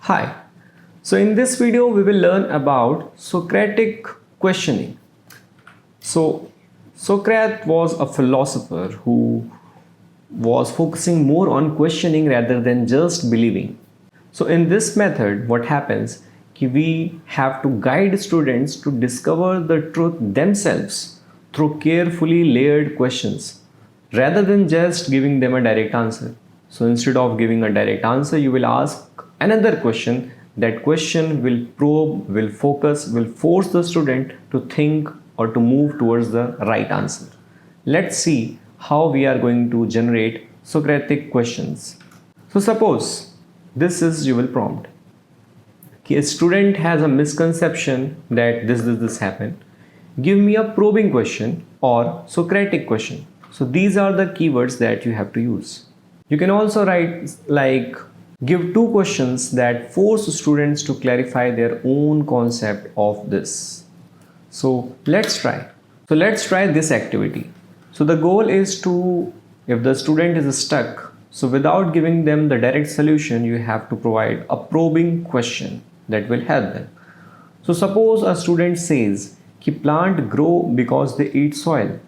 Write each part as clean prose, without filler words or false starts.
Hi. So in this video we will learn about Socratic questioning. So Socrates was a philosopher who was focusing more on questioning rather than just believing. So in this method what happens we have to guide students to discover the truth themselves through carefully layered questions rather than just giving them a direct answer. So instead of giving a direct answer, you will ask another question. That question will probe, will focus, will force the student to think or to move towards the right answer. Let's see how we are going to generate Socratic questions. So suppose this is you will prompt. A student has a misconception that this happened. Give me a probing question or Socratic question. So these are the keywords that you have to use. You can also write like give two questions that force students to clarify their own concept of this. So let's try. So let's try this activity. So the goal is to, if the student is stuck, so without giving them the direct solution, you have to provide a probing question that will help them. So suppose a student says कि plant grow because they eat soil.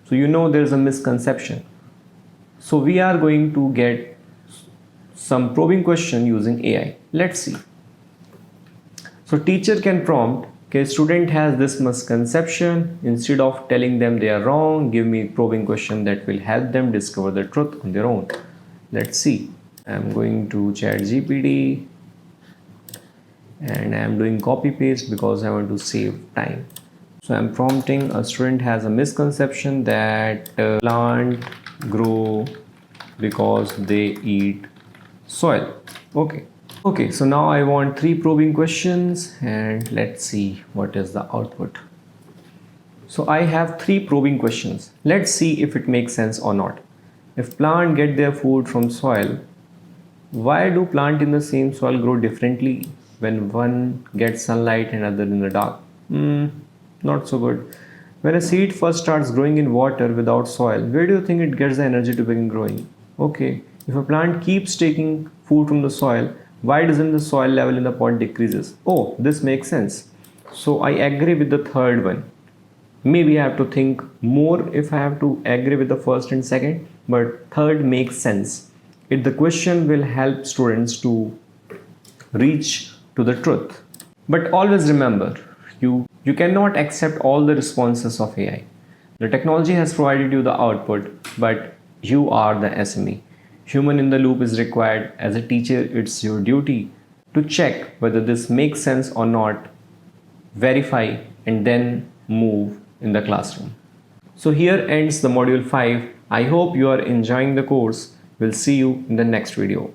So you know there is a misconception. So we are going to get some probing question using AI. Let's see. So teacher can prompt, okay, student has this misconception. Instead of telling them they are wrong, give me probing question that will help them discover the truth on their own. Let's see. I'm going to chat GPT and I'm doing copy paste because I want to save time. So I'm prompting a student has a misconception that plant grow because they eat soil. Okay, so now I want 3 probing questions and let's see what is the output. So I have 3 probing questions. Let's see if it makes sense or not. If plant get their food from soil, why do plant in the same soil grow differently when one gets sunlight and other in the dark? Not so good. When a seed first starts growing in water without soil, where do you think it gets the energy to begin growing? Okay, if a plant keeps taking food from the soil, why doesn't the soil level in the pot decreases? Oh, this makes sense. So I agree with the third one. Maybe I have to think more if I have to agree with the first and second, but third makes sense. The question will help students to reach to the truth. But always remember, you cannot accept all the responses of AI. The technology has provided you the output, but you are the SME. Human in the loop is required. As a teacher, it's your duty to check whether this makes sense or not, verify, and then move in the classroom. So here ends the module 5. I hope you are enjoying the course. We'll see you in the next video.